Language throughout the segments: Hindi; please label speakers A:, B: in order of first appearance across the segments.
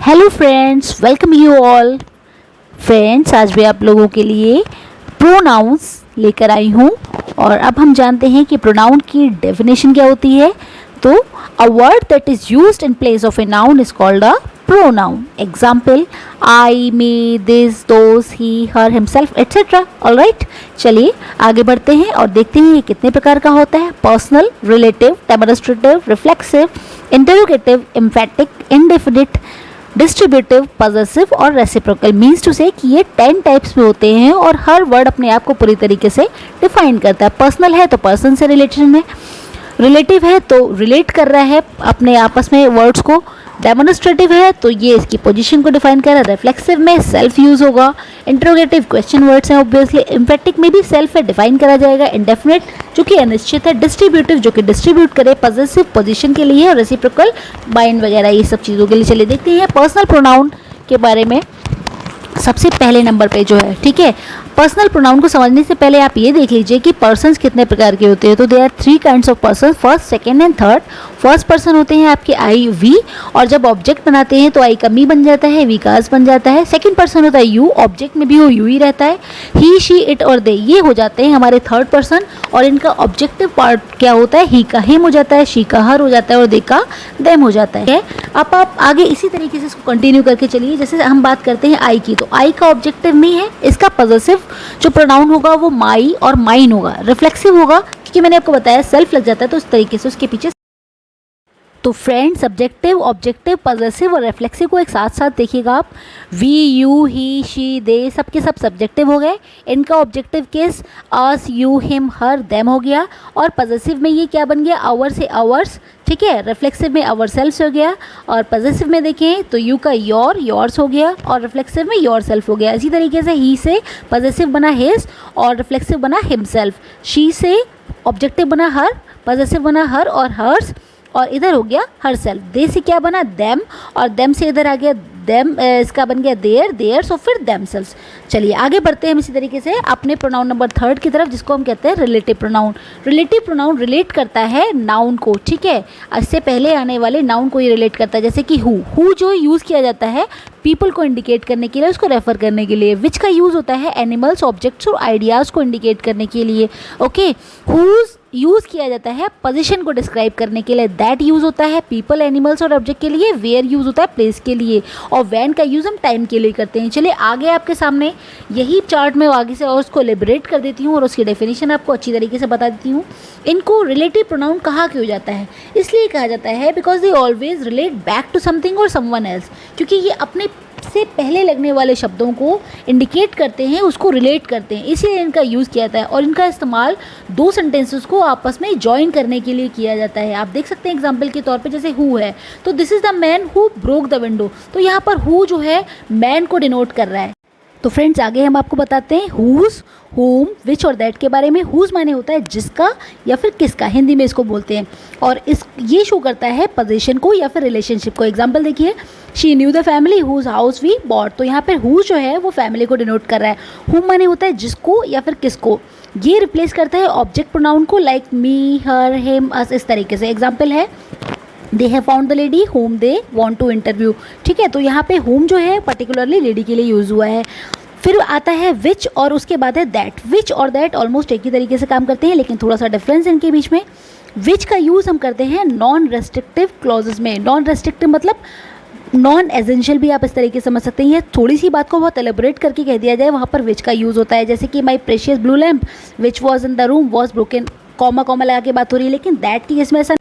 A: Hello friends, welcome you all. Friends, आज भी आप लोगों के लिए प्रोनाउंस लेकर आई हूँ और अब हम जानते हैं कि प्रोनाउन की डेफिनेशन क्या होती है। तो a word that is used in place of a noun is called a pronoun. Example I, me, this, those, he, her, himself etcetera. Alright, चलिए आगे बढ़ते हैं और देखते हैं ये कितने प्रकार का होता है। Personal, relative, demonstrative, reflexive, interrogative, emphatic, indefinite, distributive, possessive और रेसिप्रोकल। मीन्स टू से कि ये 10 टाइप्स में होते हैं और हर वर्ड अपने आप को पूरी तरीके से डिफाइन करता है। पर्सनल है तो पर्सन से रिलेशन है, रिलेटिव है तो रिलेट कर रहा है अपने आपस में वर्ड्स को, डेमोन्स्ट्रेटिव है तो ये इसकी पोजीशन को डिफाइन कर रहा है, रिफ्लेक्सिव में सेल्फ यूज होगा, इंटरोगेटिव क्वेश्चन वर्ड्स हैं ऑब्वियसली, एम्फेटिक में भी सेल्फ है डिफाइन करा जाएगा, इंडेफिनिट जो कि अनिश्चित है, डिस्ट्रीब्यूटिव जो कि डिस्ट्रीब्यूट करे, पॉजेसिव पोजीशन के लिए और रेसिप्रोकल बाइंड वगैरह ये सब चीज़ों के लिए। चलिए देखते हैं पर्सनल प्रोनाउन के बारे में सबसे पहले नंबर पे जो है। ठीक है, पर्सनल प्रोनाउन को समझने से पहले आप ये देख लीजिए कि पर्सन्स कितने प्रकार के होते हैं। तो they are 3 kinds of person, first, second and third. First person होते हैं आपके आई, वी, और जब ऑब्जेक्ट बनाते हैं तो आई का मी बन जाता है, वी का अस बन जाता है। सेकंड पर्सन होता है यू, ऑब्जेक्ट में भी वो यू ही रहता है। ही, शी, इट और दे ये हो जाते हैं हमारे थर्ड पर्सन और इनका ऑब्जेक्टिव पार्ट क्या होता है, ही का हिम हो जाता है, शी का हर हो जाता है और दे का देम हो जाता है। अब आप आगे इसी तरीके से इसको कंटिन्यू करके चलिए। जैसे हम बात करते हैं आई की, तो आई का ऑब्जेक्टिव मी है, इसका पॉजेसिव जो प्रोनाउन होगा वो माई और माइन होगा। रिफ्लेक्सिव होगा क्योंकि मैंने आपको बताया सेल्फ लग जाता है तो उस तरीके से उसके पीछे। तो फ्रेंड, सब्जेक्टिव, ऑब्जेक्टिव, पॉजेसिव और रिफ्लेक्सिव को एक साथ साथ देखिएगा आप। वी, यू, ही, शी, दे सबके सब सब्जेक्टिव हो गए। इनका objective case us, you, him, her, them हो गया। और पॉजेसिव में ये क्या बन गया, आवर से आवर्स। ठीक है, रिफ्लेक्सिव में आवर सेल्फ हो गया और पॉजेसिव में देखें तो यू का योर, योर्स हो गया और रिफ्लेक्सिव में योर सेल्फ हो गया। इसी तरीके से ही से पॉजेसिव बना हिज और रिफ्लेक्सिव बना हिमसेल्फ। शी से ऑब्जेक्टिव बना हर, पॉजेसिव बना हर और हर्स और इधर हो गया हर सेल्फ। दे से क्या बना देम और देम से इधर आ गया देम, इसका बन गया देयर, देयर्स और फिर देमसेल्व्स। चलिए आगे बढ़ते हैं हम इसी तरीके से अपने प्रोनाउन नंबर थर्ड की तरफ, जिसको हम कहते हैं relative pronoun. Relative pronoun relate करता है नाउन को। ठीक है, इससे पहले आने वाले नाउन को ये रिलेट करता है। जैसे कि हु जो यूज़ किया जाता है पीपल को इंडिकेट करने के लिए, उसको रेफर करने के लिए। विच का यूज़ होता है एनिमल्स, ऑब्जेक्ट्स और आइडियाज़ को इंडिकेट करने के लिए। ओके, हुज यूज़ किया जाता है पोजीशन को डिस्क्राइब करने के लिए। दैट यूज़ होता है पीपल, एनिमल्स और ऑब्जेक्ट के लिए। वेयर यूज़ होता है प्लेस के लिए और वैन का यूज़ हम टाइम के लिए करते हैं। चलिए आगे आपके सामने यही चार्ट में आगे से और उसको लिबरेट कर देती हूँ और उसकी डेफिनेशन आपको अच्छी तरीके से बता देती हूँ। इनको रिलेटिव प्रोनाउन कहा क्यों जाता है, इसलिए कहा जाता है because they always relate back to something और समवन एल्स। क्योंकि ये अपने से पहले लगने वाले शब्दों को इंडिकेट करते हैं, उसको रिलेट करते हैं, इसीलिए इनका यूज़ किया जाता है। और इनका इस्तेमाल 2 सेंटेंसेस को आपस में जॉइन करने के लिए किया जाता है। आप देख सकते हैं एग्जांपल के तौर पे, जैसे हु है तो this is the man who broke the window, तो यहाँ पर हु जो है मैन को डिनोट कर रहा है। तो फ्रेंड्स आगे हम आपको बताते हैं हुज, होम, विच और दैट के बारे में। हुज माने होता है जिसका या फिर किसका, हिंदी में इसको बोलते हैं, और ये शो करता है पोजीशन को या फिर रिलेशनशिप को। एग्जांपल देखिए, she knew the family whose house we bought, तो यहाँ पर हुज जो है वो फैमिली को डिनोट कर रहा है। होम माने होता है जिसको या फिर किसको, ये रिप्लेस करता है ऑब्जेक्ट प्रोनाउन को, like me, her, him, us, इस तरीके से। एग्जाम्पल है they have found the lady home they want to interview. ठीक है, तो यहाँ पे होम जो है पर्टिकुलरली लेडी के लिए यूज़ हुआ है। फिर आता है विच और उसके बाद है दैट। विच और दैट ऑलमोस्ट एक ही तरीके से काम करते हैं, लेकिन थोड़ा सा डिफरेंस इनके बीच में। विच का यूज़ हम करते हैं नॉन रेस्ट्रिक्टिव क्लॉजेज में। नॉन रेस्ट्रिक्टिव मतलब नॉन एसेंशियल भी आप इस तरीके से समझ सकते हैं। ये थोड़ी सी बात को बहुत एलेबोरेट करके कह दिया जाए, वहाँ पर विच का यूज़ होता है। जैसे कि my precious blue lamp which was in the room was broken, comma comma लगा के बात हो रही है। लेकिन दैट की केस में ऐसा,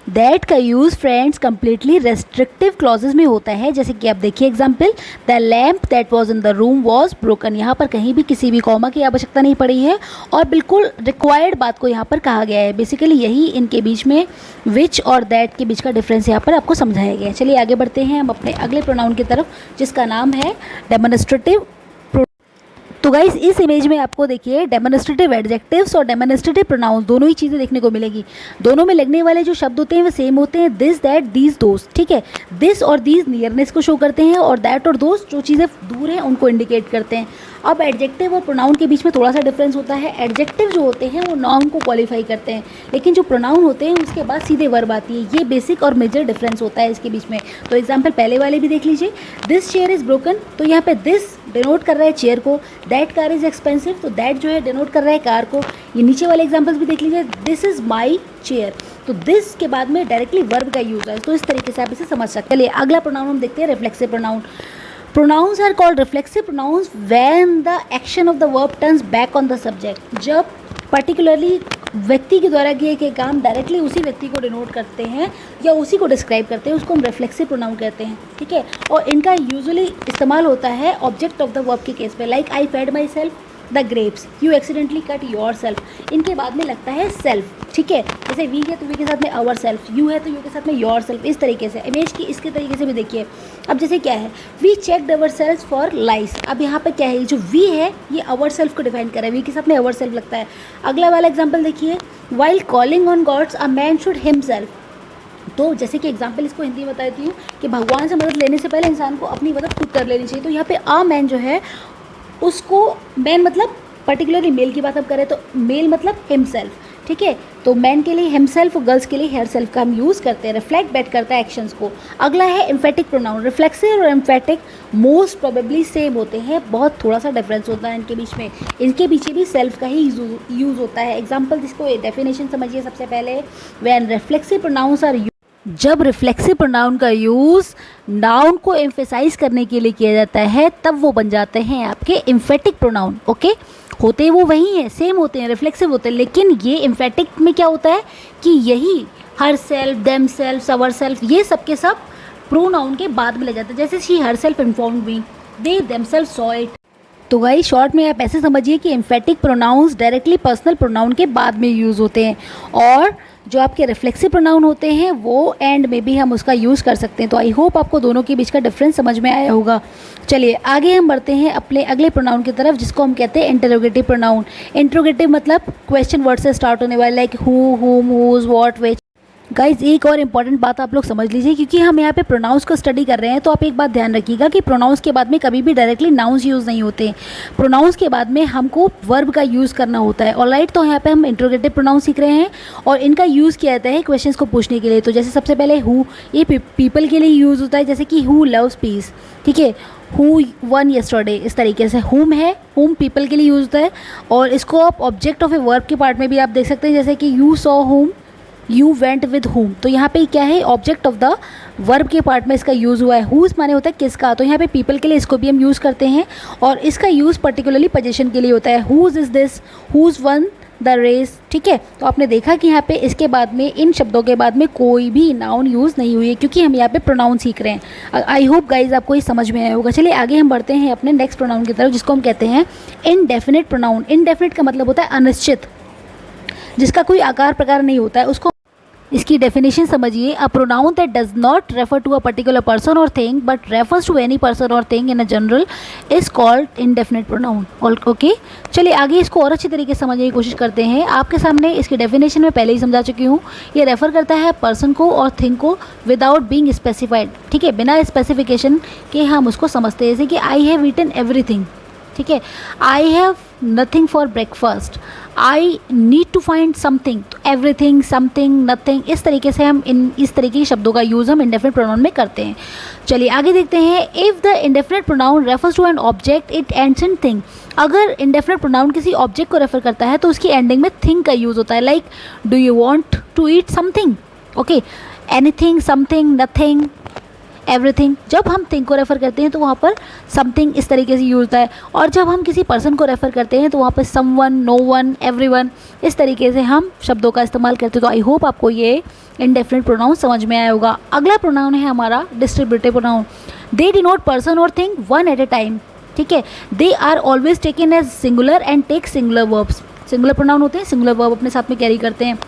A: दैट का use friends completely restrictive clauses में होता है। जैसे कि आप देखिए example, the lamp that was in the room was broken, यहाँ पर कहीं भी किसी भी कॉमा की आवश्यकता नहीं पड़ी है और बिल्कुल रिक्वायर्ड बात को यहाँ पर कहा गया है। बेसिकली यही इनके बीच में विच और दैट के बीच का डिफरेंस यहाँ पर आपको समझाया गया है। चलिए आगे बढ़ते हैं हम अपने अगले प्रोनाउन की तरफ, जिसका नाम है डेमोन्स्ट्रेटिव। तो गाइस इस इमेज में आपको देखिए डेमोन्स्ट्रेटिव एडजेक्टिव्स और डेमोन्स्ट्रेटिव प्रोनाउंस दोनों ही चीज़ें देखने को मिलेगी। दोनों में लगने वाले जो शब्द होते हैं वो सेम होते हैं, दिस, दैट, दीज, दोस। ठीक है, दिस और दीज नियरनेस को शो करते हैं और दैट और दोस जो चीज़ें दूर हैं उनको इंडिकेट करते हैं। अब एडजेक्टिव और प्रोनाउन के बीच में थोड़ा सा डिफरेंस होता है। एडजेक्टिव जो होते हैं वो नाउन को क्वालिफाई करते हैं, लेकिन जो प्रोनाउन होते हैं उसके बाद सीधे वर्ब आती है। ये बेसिक और मेजर डिफरेंस होता है इसके बीच में। तो एग्जाम्पल पहले वाले भी देख लीजिए, दिस चेयर इज़ ब्रोकन, तो यहाँ पे दिस डिनोट कर रहा है चेयर को, दैट कार इज़ एक्सपेंसिव, तो दैट जो है डिनोट कर रहा है कार को। ये नीचे वाले एग्जाम्पल्स भी देख लीजिए, दिस इज़ माई चेयर, तो दिस के बाद में डायरेक्टली वर्ब का यूज़ है। तो इस तरीके से आप इसे समझ सकते हैं। चलिए अगला प्रोनाउन हम देखते हैं, reflexive pronoun. Pronouns are called reflexive pronouns when the action of the verb turns back on the subject। जब पर्टिकुलरली व्यक्ति के द्वारा किए गए काम डायरेक्टली उसी व्यक्ति को डिनोट करते हैं या उसी को डिस्क्राइब करते हैं, उसको हम रिफ्लेक्सिव प्रोनाउन कहते हैं, ठीक है। और इनका यूजुअली इस्तेमाल होता है ऑब्जेक्ट ऑफ द वर्ब के केस पे, like I fed myself the grapes, you accidentally cut yourself. इनके बाद में लगता है सेल्फ, ठीक है। जैसे वी है तो वी के साथ में आवर सेल्फ, यू है तो यू के साथ में योर सेल्फ, इस तरीके से। इमेज की इसके तरीके से भी देखिए। अब जैसे क्या है, we checked our self for lice. अब यहाँ पे क्या है, जो वी है ये आवर सेल्फ को डिफाइन कर रहा है, वी के साथ में आवर सेल्फ लगता है। अगला वाला एग्जाम्पल देखिए, while calling on gods a man should himself. तो जैसे कि एग्जाम्पल इसको हिंदी में बताती हूँ कि भगवान से मदद लेने से पहले इंसान को अपनी मदद खुद कर लेनी चाहिए। तो यहाँ पे अ मैन जो है उसको, मैन मतलब पर्टिकुलरली मेल की बात अब करें तो मेल मतलब हिमसेल्फ, ठीक है। तो मैन के लिए हिमसेल्फ और गर्ल्स के लिए हेयर सेल्फ का हम यूज़ करते हैं, रिफ्लेक्ट बैक करता है एक्शंस को। अगला है एम्फेटिक प्रोनाउन। रिफ्लेक्सिव और एम्फेटिक मोस्ट प्रोबेबली सेम होते हैं, बहुत थोड़ा सा डिफरेंस होता है इनके बीच में। इनके पीछे भी सेल्फ का ही यूज़ होता है। एग्जाम्पल जिसको डेफिनेशन समझिए सबसे पहले, व्हेन रिफ्लेक्सिव प्रोनाउंस आर, जब रिफ्लेक्सिव प्रोनाउन का यूज़ नाउन को एम्फेसाइज करने के लिए किया जाता है तब वो बन जाते हैं आपके एम्फेटिक प्रोनाउन। ओके, होते वो वही हैं, सेम होते हैं, रिफ्लेक्सिव होते हैं, लेकिन ये एम्फेटिक में क्या होता है कि यही her self, them self, our self, ये सब के सब प्रोनाउन के बाद में ले जाते हैं। जैसे she herself informed me, they themselves saw it. तो गाइस शॉर्ट में आप ऐसे समझिए कि emphatic pronouns directly personal pronoun के बाद में यूज़ होते हैं, और जो आपके रिफ्लेक्सिव प्रोनाउन होते हैं वो एंड में भी हम उसका यूज़ कर सकते हैं। तो आई होप आपको दोनों के बीच का डिफरेंस समझ में आया होगा। चलिए आगे हम बढ़ते हैं अपने अगले प्रोनाउन की तरफ, जिसको हम कहते हैं इंटरोगेटिव प्रोनाउन। इंटरोगेटिव मतलब क्वेश्चन वर्ड से स्टार्ट होने वाले, लाइक हु, हुम, हुज, व्हाट, व्हिच। गाइज एक और इम्पॉर्टेंट बात आप लोग समझ लीजिए, क्योंकि हम यहाँ पे प्रोनाउंस को स्टडी कर रहे हैं, तो आप एक बात ध्यान रखिएगा कि प्रोनाउंस के बाद में कभी भी डायरेक्टली नाउंस यूज़ नहीं होते। प्रोनाउंस के बाद में हमको वर्ब का यूज़ करना होता है। ऑलराइट, तो यहाँ पे हम इंट्रोगेटिव प्रोनाउंस सीख रहे हैं और इनका यूज़ किया जाता है क्वेश्चंस को पूछने के लिए। तो जैसे सबसे पहले हु, ये पीपल के लिए यूज़ होता है, जैसे कि हु लव्स पीस, ठीक है। हु वन येस्टरडे, इस तरीके से। हुम है, हुम पीपल के लिए यूज़ होता है, और इसको आप ऑब्जेक्ट ऑफ ए वर्ब के पार्ट में भी आप देख सकते हैं, जैसे कि यू सॉ हुम, यू वेंट विद हुम। तो यहाँ पे क्या है, ऑब्जेक्ट ऑफ द वर्ब के पार्ट में इसका यूज़ हुआ है। हुज माने होता है किसका, तो यहाँ पे पीपल के लिए इसको भी हम यूज़ करते हैं, और इसका यूज़ पर्टिकुलरली पोजीशन के लिए होता है। Whose is this, whose won the race, ठीक है। तो आपने देखा कि यहाँ पे इसके बाद में, इन शब्दों के बाद में कोई भी नाउन यूज़ नहीं हुई है, क्योंकि हम यहाँ पे प्रोनाउन सीख रहे हैं। आई होप गाइज आपको ये समझ में आया होगा। चलिए आगे हम बढ़ते हैं अपने नेक्स्ट प्रोनाउन की तरफ, जिसको हम कहते हैं इनडेफिनिट प्रोनाउन। इनडेफिनिट का मतलब होता है अनिश्चित, जिसका कोई आकार प्रकार नहीं होता है, उसको। इसकी डेफिनेशन समझिए, a pronoun that does not refer to a particular person और thing but refers to any person और thing in a general is called indefinite pronoun. Okay, चलिए आगे इसको और अच्छी तरीके से समझने की कोशिश करते हैं। आपके सामने इसकी डेफिनेशन में पहले ही समझा चुकी हूँ। ये रेफर करता है पर्सन को और थिंग को विदाउट बीइंग स्पेसिफाइड, ठीक है, बिना स्पेसिफिकेशन के हम उसको समझते हैं। जैसे कि आई हैव ईटन एवरीथिंग, ठीक है, I have nothing for breakfast, I need to find something, तो एवरीथिंग, समथिंग, नथिंग, इस तरीके से हम इस तरीके के शब्दों का यूज़ हम इंडेफिनिट प्रोनाउन में करते हैं। चलिए आगे देखते हैं। If the indefinite pronoun refers to an object it ends in thing. अगर इंडेफिनिट प्रोनाउन किसी ऑब्जेक्ट को रेफर करता है तो उसकी एंडिंग में थिंग का यूज़ होता है, like do you want to eat something, okay, anything, something, nothing, everything. जब हम थिंग को रेफ़र करते हैं तो वहाँ पर समथिंग इस तरीके से यूज होता है, और जब हम किसी पर्सन को रेफ़र करते हैं तो वहाँ पर समवन, नो वन, एवरीवन, इस तरीके से हम शब्दों का इस्तेमाल करते हैं। तो आई होप आपको ये इंडेफिनिट प्रोनाउन समझ में आया होगा। अगला प्रोनाउन है हमारा distributive pronoun. They denote person और thing one at a time, ठीक है। They are always taken as singular and take singular verbs. Singular pronoun होते हैं, सिंगुलर वर्ब अपने साथ में कैरी करते हैं,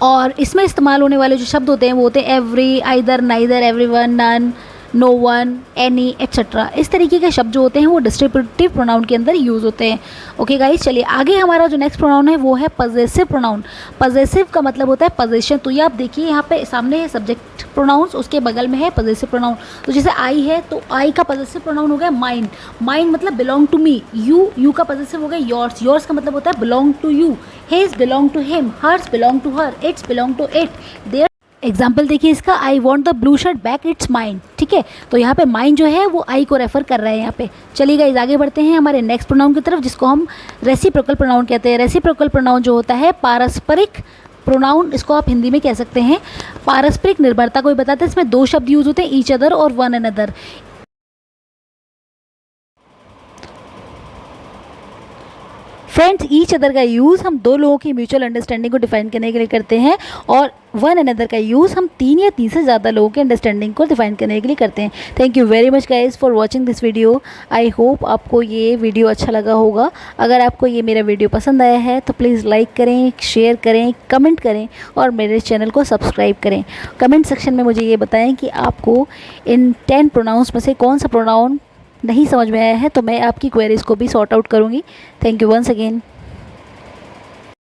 A: और इसमें इस्तेमाल होने वाले जो शब्द होते हैं वो होते हैं every, either, neither, everyone, none, no one, any, etcetera. इस तरीके के शब्द जो होते हैं वो डिस्क्रिप्टिव प्रोनाउन के अंदर यूज़ होते हैं। ओके गाइस, चलिए आगे हमारा जो नेक्स्ट प्रोनाउन है वो है पजेसिव प्रोनाउन। पजेसिव का मतलब होता है पोजेशन। तो ये आप देखिए यहाँ पे सामने है सब्जेक्ट प्रोनाउंस, उसके बगल में है पजेसिव प्रोनाउन। तो जैसे आई है तो आई का पजेसिव प्रोनाउन हो गया माइंड। माइंड मतलब बिलोंग टू मी। यू का पजेसिव हो गया योर्स। योर्स का मतलब होता है belong to you. His belong to him, hers belong to her, its belong to it, their. Example देखिए इसका, I want the blue shirt back, it's mine. ठीक है, तो यहाँ पे माइंड जो है वो आई को रेफर कर रहा है यहाँ पे। चलिए गाइस आगे बढ़ते हैं हमारे नेक्स्ट प्रोनाउन की तरफ, जिसको हम रेसिप्रोकल प्रोनाउन कहते हैं। रेसिप्रोकल प्रोनाउन जो होता है पारस्परिक प्रोनाउन, इसको आप हिंदी में कह सकते हैं पारस्परिक निर्भरता को बताते हैं। इसमें दो शब्द यूज होते हैं, ईच अदर और one another. Friends, each other का यूज़ हम दो लोगों की म्यूचुअल अंडरस्टैंडिंग को डिफाइन करने के लिए करते हैं, और वन अनदर का यूज़ हम तीन या तीन से ज़्यादा लोगों के अंडरस्टैंडिंग को डिफाइन करने के लिए करते हैं। Thank you very much guys for watching this video. I hope आपको ये वीडियो अच्छा लगा होगा। अगर आपको ये मेरा वीडियो पसंद आया है तो प्लीज़ लाइक करें, शेयर करें, कमेंट करें और मेरे चैनल को सब्सक्राइब करें। कमेंट सेक्शन में मुझे ये बताएं कि आपको इन 10 प्रोनाउंस में से कौन सा प्रोनाउन नहीं समझ में आया है, तो मैं आपकी क्वेरीज़ को भी सॉर्ट आउट करूँगी। Thank you once again.